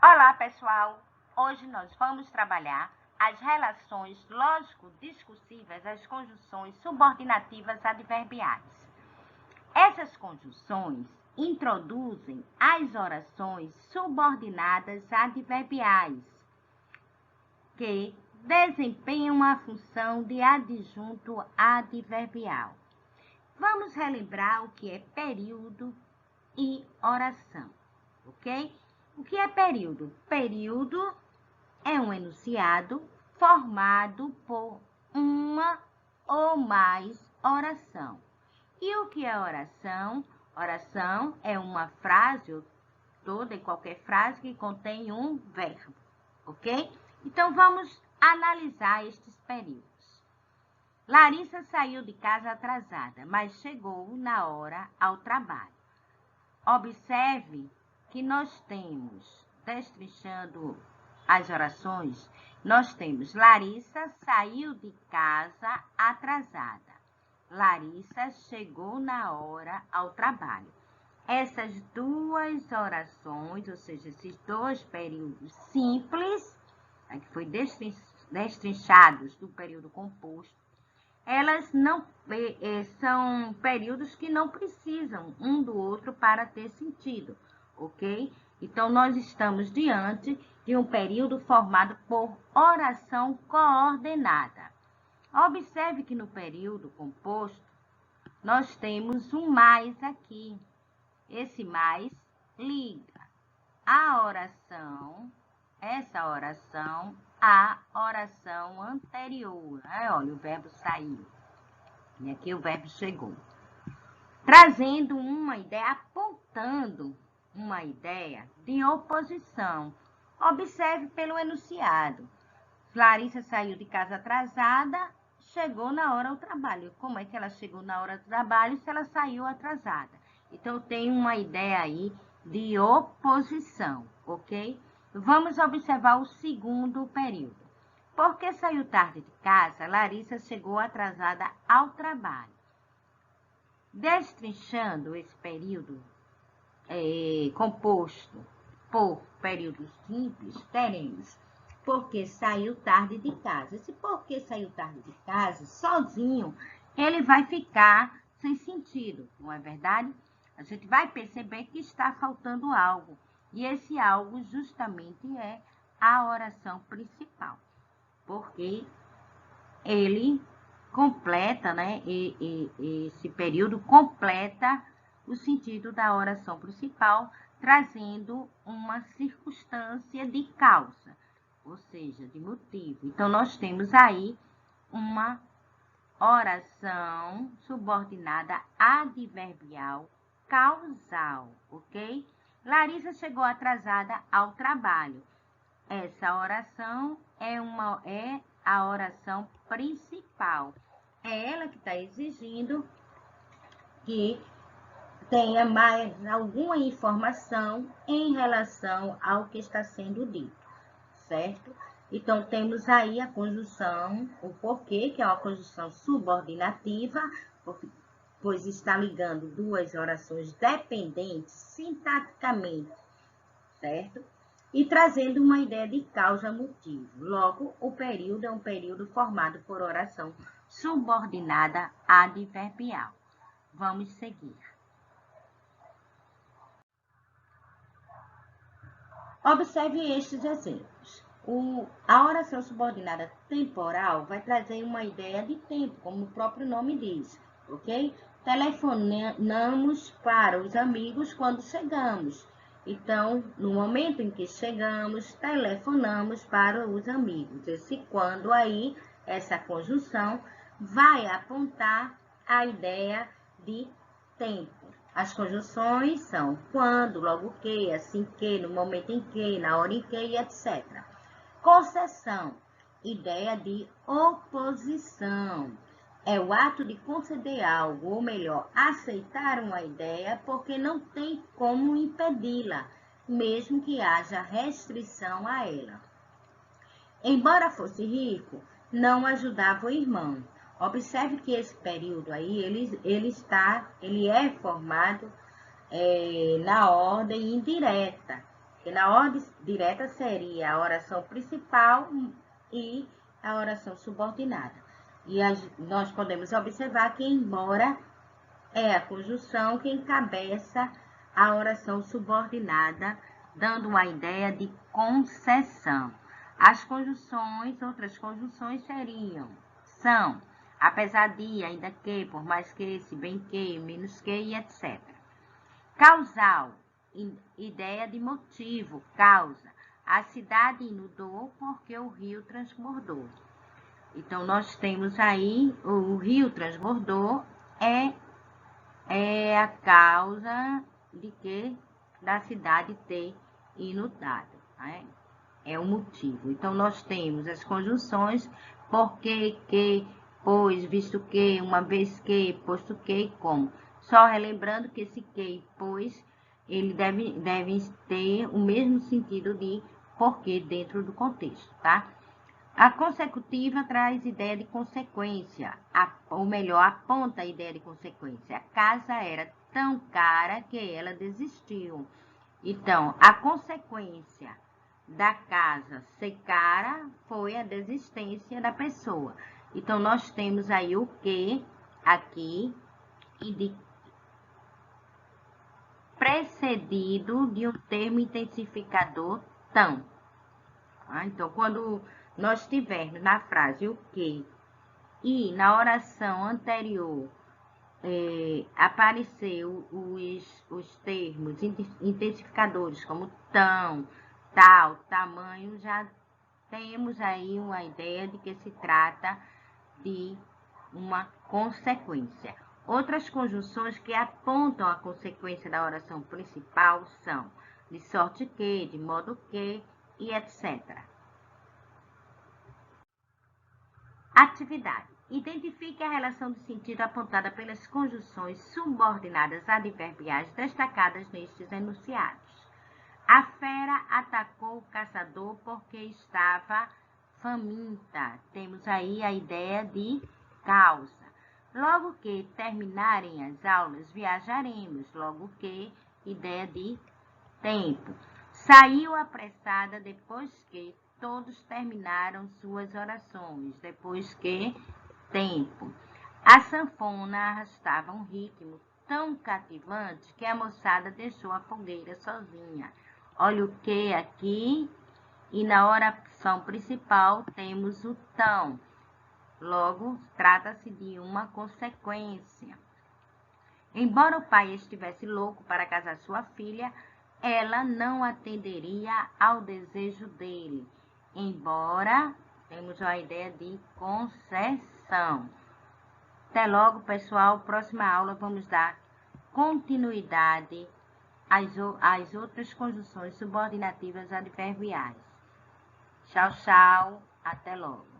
Olá, pessoal! Hoje nós vamos trabalhar as relações lógico-discursivas, as conjunções subordinativas adverbiais. Essas conjunções introduzem as orações subordinadas adverbiais, que desempenham a função de adjunto adverbial. Vamos relembrar o que é período e oração, ok? O que é período? Período é um enunciado formado por uma ou mais oração. E o que é oração? Oração é uma frase, toda e qualquer frase que contém um verbo, ok? Então, vamos analisar estes períodos. Larissa saiu de casa atrasada, mas chegou na hora ao trabalho. Observe que nós temos, destrinchando as orações, nós temos Larissa saiu de casa atrasada. Larissa chegou na hora ao trabalho. Essas duas orações, ou seja, esses dois períodos simples, que foi destrinchados do período composto, elas não são períodos que não precisam um do outro para ter sentido, ok? Então, nós estamos diante de um período formado por oração coordenada. Observe que no período composto, nós temos um mais aqui. Esse mais liga a oração, essa oração, a oração anterior. Olha, o verbo saiu. E aqui o verbo chegou. Trazendo uma ideia, apontando uma ideia de oposição. Observe pelo enunciado. Larissa saiu de casa atrasada, chegou na hora ao trabalho. Como é que ela chegou na hora do trabalho se ela saiu atrasada? Então, tem uma ideia aí de oposição, ok? Vamos observar o segundo período. Porque saiu tarde de casa, Larissa chegou atrasada ao trabalho. Destrinchando esse período composto por períodos simples, teremos porque saiu tarde de casa. Esse porque saiu tarde de casa, sozinho, ele vai ficar sem sentido, não é verdade? A gente vai perceber que está faltando algo. E esse algo justamente é a oração principal. Porque ele completa, né? Esse período completa o sentido da oração principal, trazendo uma circunstância de causa, ou seja, de motivo. Então, nós temos aí uma oração subordinada adverbial causal, ok? Larissa chegou atrasada ao trabalho. Essa oração é a oração principal. É ela que está exigindo que tenha mais alguma informação em relação ao que está sendo dito, certo? Então, temos aí a conjunção, o porquê, que é uma conjunção subordinativa, pois está ligando duas orações dependentes sintaticamente, certo? E trazendo uma ideia de causa-motivo. Logo, o período é um período formado por oração subordinada adverbial. Vamos seguir. Observe estes exemplos. A oração subordinada temporal vai trazer uma ideia de tempo, como o próprio nome diz, ok? Telefonamos para os amigos quando chegamos. Então, no momento em que chegamos, telefonamos para os amigos. Esse quando aí, essa conjunção vai apontar a ideia de tempo. As conjunções são quando, logo que, assim que, no momento em que, na hora em que, etc. Concessão, ideia de oposição. É o ato de conceder algo, ou melhor, aceitar uma ideia porque não tem como impedi-la, mesmo que haja restrição a ela. Embora fosse rico, não ajudava o irmão. Observe que esse período aí, ele é formado na ordem indireta. Porque na ordem direta seria a oração principal e a oração subordinada. E nós podemos observar que, embora é a conjunção que encabeça a oração subordinada, dando uma ideia de concessão. As conjunções, outras conjunções são, apesar de, ainda que, por mais que, se bem que, menos que e etc. Causal, ideia de motivo, causa. A cidade inundou porque o rio transbordou. Então, nós temos aí, o rio transbordou é a causa de que da cidade ter inundado, né? É o motivo. Então, nós temos as conjunções porque, que, pois, visto que, uma vez que, posto que e como. Só relembrando que esse que e pois, ele deve ter o mesmo sentido de porque dentro do contexto, tá? A consecutiva traz ideia de consequência, ou melhor, aponta a ideia de consequência. A casa era tão cara que ela desistiu. Então, a consequência da casa ser cara foi a desistência da pessoa. Então, nós temos aí o que aqui precedido de um termo intensificador tão. Então, quando nós tivermos na frase o que e na oração anterior apareceu os termos intensificadores como tão, tal, tamanho, já temos aí uma ideia de que se trata de uma consequência. Outras conjunções que apontam a consequência da oração principal são de sorte que, de modo que e etc. Atividade. Identifique a relação de sentido apontada pelas conjunções subordinadas adverbiais destacadas nestes enunciados. A fera atacou o caçador porque estava faminta. Temos aí a ideia de causa. Logo que terminarem as aulas, viajaremos. Logo que, ideia de tempo. Saiu apressada depois que todos terminaram suas orações. Depois que, tempo. A sanfona arrastava um ritmo tão cativante que a moçada deixou a fogueira sozinha. Olha o que aqui. E na oração principal temos o tão. Logo, trata-se de uma consequência. Embora o pai estivesse louco para casar sua filha, ela não atenderia ao desejo dele. Embora, temos a ideia de concessão. Até logo, pessoal. Próxima aula vamos dar continuidade às outras conjunções subordinativas adverbiais. Tchau, tchau. Até logo.